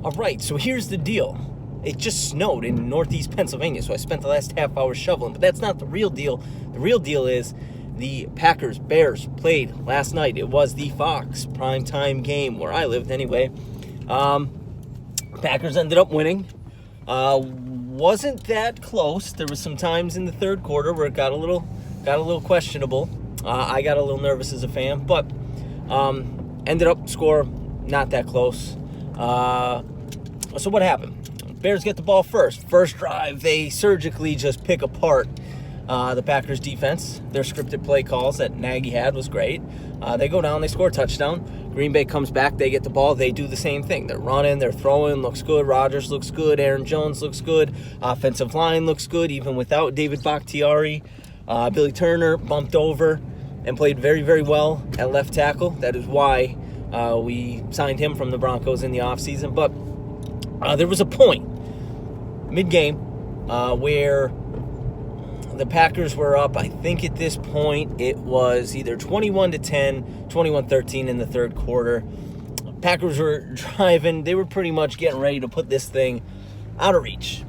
All right, so here's the deal. It just snowed in northeast Pennsylvania, so I spent the last half hour shoveling, but that's not the real deal. The real deal is the Packers-Bears played last night. It was the Fox primetime game where I lived anyway. Packers ended up winning. Wasn't that close. There was some times in the third quarter where it got a little questionable. I got a little nervous as a fan, but ended up score not that close. So what happened? Bears get the ball first. First drive, they surgically just pick apart the Packers defense. Their scripted play calls that Nagy had was great. They go down, they score a touchdown. Green Bay comes back, they get the ball, they do the same thing. They're running, they're throwing, looks good. Rodgers looks good, Aaron Jones looks good. Offensive line looks good, even without David Bakhtiari. Billy Turner bumped over and played very, very well at left tackle. That is why we signed him from the Broncos in the offseason. But there was a point mid-game where the Packers were up. I think at this point it was either 21-10, 21-13 in the third quarter. Packers were driving. They were pretty much getting ready to put this thing out of reach.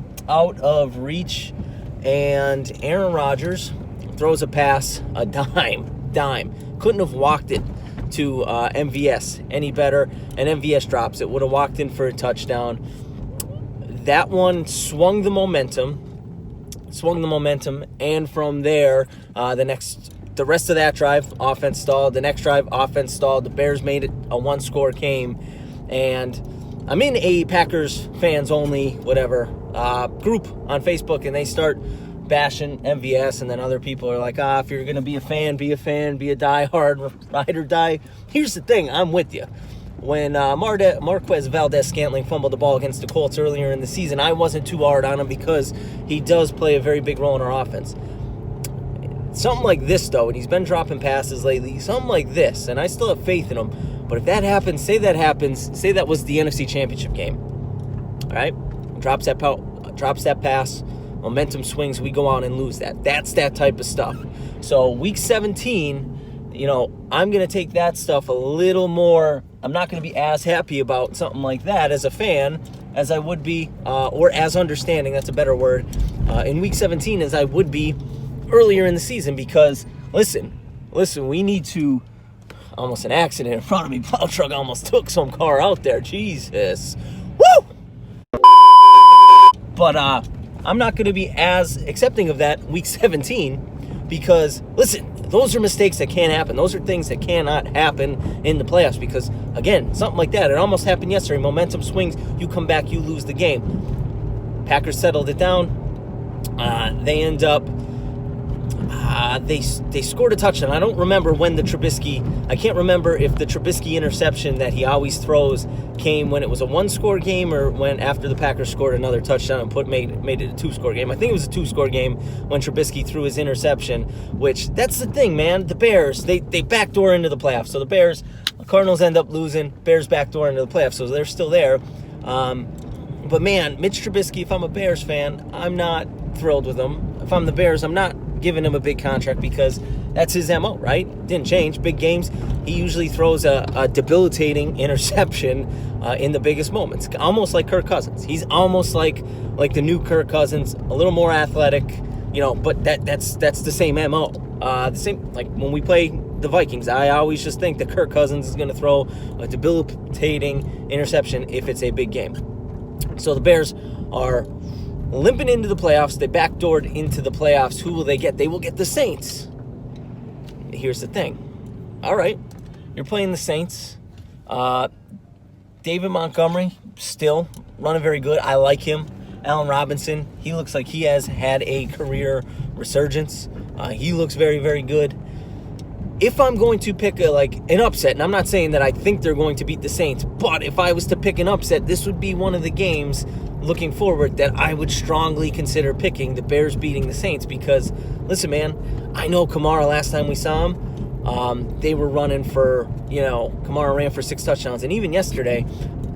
And Aaron Rodgers throws a pass, a dime. Couldn't have walked it to MVS any better, and MVS drops it. Would have walked in for a touchdown. That one swung the momentum, and from there, the rest of that drive, offense stalled. The next drive, offense stalled. The Bears made it a one-score game, and I'm in a Packers fans only group on Facebook, and they start bashing MVS, and then other people are like, if you're gonna be a fan, be a diehard, ride or die. Here's the thing, I'm with you. When Marquez Valdez-Scantling fumbled the ball against the Colts earlier in the season, I wasn't too hard on him because he does play a very big role in our offense. Something like this, though, and he's been dropping passes lately, something like this, and I still have faith in him. But if that happens, say that was the NFC Championship game. All right? Drops that pass, momentum swings, we go out and lose that. That's that type of stuff. So week 17, I'm going to take that stuff a little more. I'm not going to be as happy about something like that as a fan as I would be, or as understanding, that's a better word, in week 17 as I would be earlier in the season because, listen, we need to, almost an accident in front of me, plow truck almost took some car out there, Jesus, woo! But I'm not going to be as accepting of that week 17 because, listen, those are mistakes that can't happen. Those are things that cannot happen in the playoffs because, again, something like that. It almost happened yesterday. Momentum swings. You come back, you lose the game. Packers settled it down. They end up they scored a touchdown. I don't remember when I can't remember if the Trubisky interception that he always throws came when it was a one-score game or when after the Packers scored another touchdown and made it a two-score game. I think it was a two-score game when Trubisky threw his interception, which that's the thing, man. The Bears, they backdoor into the playoffs. So the Cardinals end up losing. Bears backdoor into the playoffs, so they're still there. But, man, Mitch Trubisky, if I'm a Bears fan, I'm not thrilled with him. If I'm the Bears, I'm not giving him a big contract because that's his MO, right? Didn't change. Big games, he usually throws a debilitating interception in the biggest moments, almost like Kirk Cousins. He's almost like the new Kirk Cousins, a little more athletic, but that's the same MO. The same, like when we play the Vikings, I always just think that Kirk Cousins is going to throw a debilitating interception if it's a big game. So the Bears are limping into the playoffs. They backdoored into the playoffs. Who will they get? They will get the Saints. Here's the thing. All right, you're playing the Saints. David Montgomery still running very good. I like him. Allen Robinson, he looks like he has had a career resurgence. He looks very, very good. If I'm going to pick an upset, and I'm not saying that I think they're going to beat the Saints, but if I was to pick an upset, this would be one of the games looking forward that I would strongly consider picking, the Bears beating the Saints, because, listen, man, I know Kamara, last time we saw him, they were running for, Kamara ran for 6 touchdowns, and even yesterday,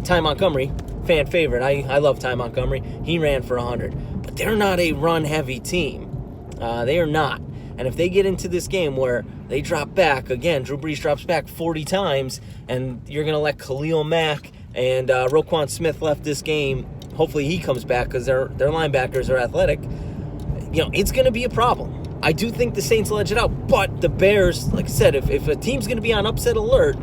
Ty Montgomery, fan favorite, I love Ty Montgomery, he ran for 100, but they're not a run-heavy team. They are not. And if they get into this game where they drop back, again, Drew Brees drops back 40 times, and you're going to let Khalil Mack and Roquan Smith left this game. Hopefully he comes back because their linebackers are athletic. It's going to be a problem. I do think the Saints will edge it out, but the Bears, like I said, if a team's going to be on upset alert,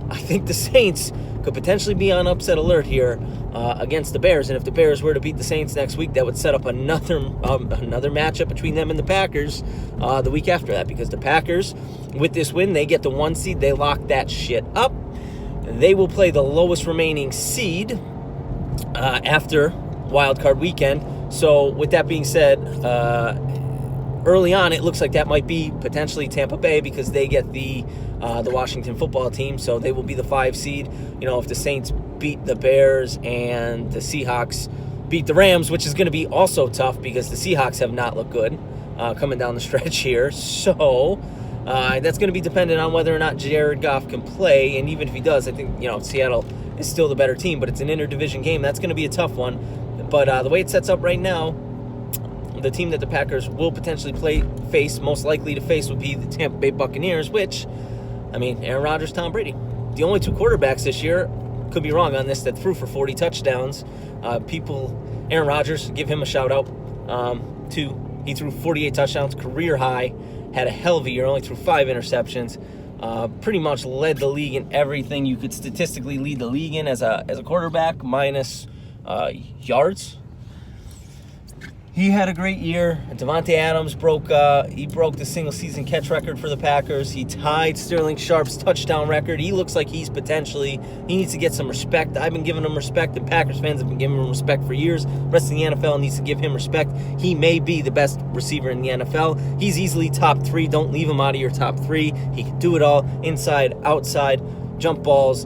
I think the Saints could potentially be on upset alert here against the Bears. And if the Bears were to beat the Saints next week, that would set up another matchup between them and the Packers the week after that, because the Packers, with this win, they get the 1 seed. They lock that shit up. They will play the lowest remaining seed after Wild Card Weekend. So with that being said, early on, it looks like that might be potentially Tampa Bay because they get the Washington football team, so they will be the 5 seed. If the Saints beat the Bears and the Seahawks beat the Rams, which is going to be also tough because the Seahawks have not looked good coming down the stretch here. So that's going to be dependent on whether or not Jared Goff can play, and even if he does, I think Seattle is still the better team, but it's an interdivision game. That's going to be a tough one. But the way it sets up right now, the team that the Packers will potentially most likely to face, would be the Tampa Bay Buccaneers, which, Aaron Rodgers, Tom Brady. The only 2 quarterbacks this year, could be wrong on this, that threw for 40 touchdowns. Aaron Rodgers, give him a shout out. He threw 48 touchdowns, career high, had a hell of a year, only threw 5 interceptions. Pretty much led the league in everything you could statistically lead the league in as a quarterback, minus yards. He had a great year. Devontae Adams broke the single-season catch record for the Packers. He tied Sterling Sharp's touchdown record. He looks like he needs to get some respect. I've been giving him respect, and Packers fans have been giving him respect for years. The rest of the NFL needs to give him respect. He may be the best receiver in the NFL. He's easily top 3. Don't leave him out of your top 3. He can do it all, inside, outside, jump balls.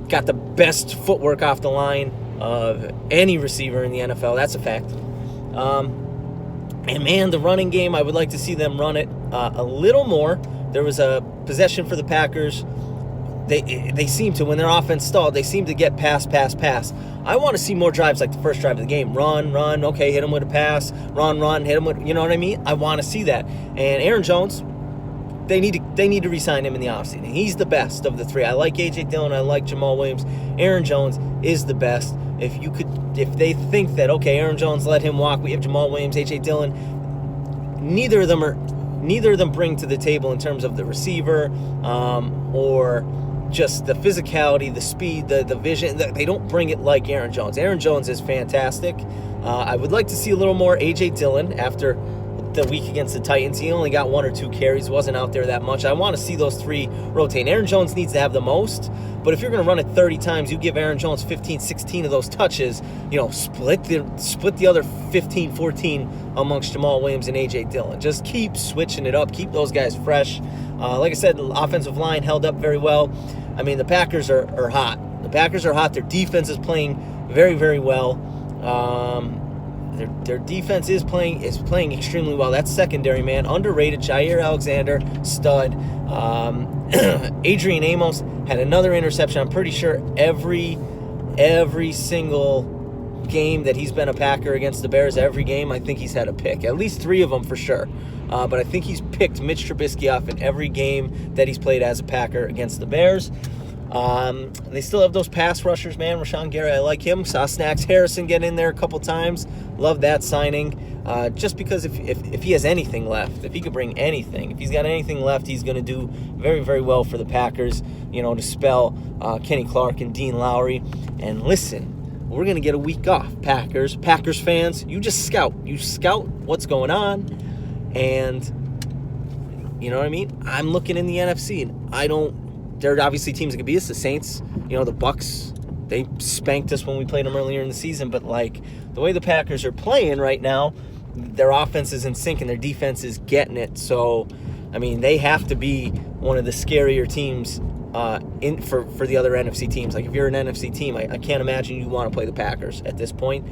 Got the best footwork off the line of any receiver in the NFL. That's a fact. And man, the running game, I would like to see them run it a little more. There was a possession for the Packers. They seem to, when their offense stalled, they seem to get pass. I want to see more drives like the first drive of the game. Run, okay, hit him with a pass. Run, hit him with, you know what I mean? I want to see that. And Aaron Jones, they need to re-sign him in the offseason. He's the best of the 3. I like A.J. Dillon. I like Jamal Williams. Aaron Jones is the best. If they think that, okay, Aaron Jones, let him walk, we have Jamal Williams, A.J. Dillon, neither of them bring to the table in terms of the receiver or just the physicality, the speed, the vision. They don't bring it like Aaron Jones. Aaron Jones is fantastic. I would like to see a little more A.J. Dillon after the week against the Titans. He only got 1 or 2 carries, wasn't out there that much. I want to see those 3 rotate. Aaron Jones needs to have the most, but if you're going to run it 30 times, you give Aaron Jones 15, 16 of those touches, split the other 15, 14 amongst Jamal Williams and A.J. Dillon. Just keep switching it up. Keep those guys fresh. Like I said, the offensive line held up very well. The Packers are hot. The Packers are hot. Their defense is playing very, very well. Their defense is playing extremely well. That's secondary, man. Underrated. Jair Alexander, stud. Adrian Amos had another interception. I'm pretty sure every single game that he's been a Packer against the Bears, every game, I think he's had a pick. At least 3 of them for sure. But I think he's picked Mitch Trubisky off in every game that he's played as a Packer against the Bears. They still have those pass rushers, man. Rashawn Gary, I like him. Saw Snacks Harrison get in there a couple times. Love that signing. Just because if he has anything left, if he could bring anything, if he's got anything left, he's going to do very, very well for the Packers, to spell Kenny Clark and Dean Lowry. And listen, we're going to get a week off, Packers fans. You just scout. You scout what's going on. And, you know what I mean? I'm looking in the NFC, and there are obviously teams that could beat us. The Saints, the Bucks, they spanked us when we played them earlier in the season. But, the way the Packers are playing right now, their offense is in sync and their defense is getting it. So, they have to be one of the scarier teams for the other NFC teams. If you're an NFC team, I can't imagine you want to play the Packers at this point.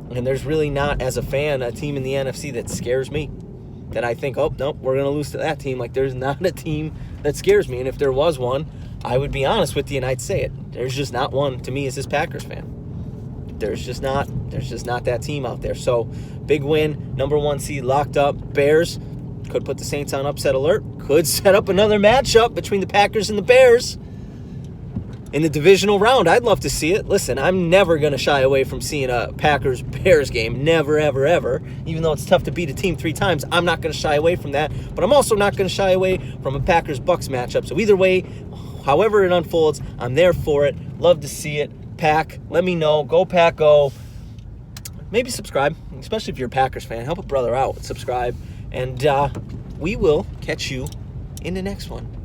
And there's really not, as a fan, a team in the NFC that scares me. That I think, oh, nope, we're going to lose to that team. There's not a team that scares me. And if there was one, I would be honest with you and I'd say it. There's just not one to me as this Packers fan. There's just not that team out there. So, big win, number 1 seed locked up. Bears could put the Saints on upset alert. Could set up another matchup between the Packers and the Bears. In the divisional round, I'd love to see it. Listen, I'm never going to shy away from seeing a Packers-Bears game. Never, ever, ever. Even though it's tough to beat a team 3 times, I'm not going to shy away from that. But I'm also not going to shy away from a Packers-Bucks matchup. So either way, however it unfolds, I'm there for it. Love to see it. Pack, let me know. Go Pack, go. Maybe subscribe, especially if you're a Packers fan. Help a brother out. Subscribe. And we will catch you in the next one.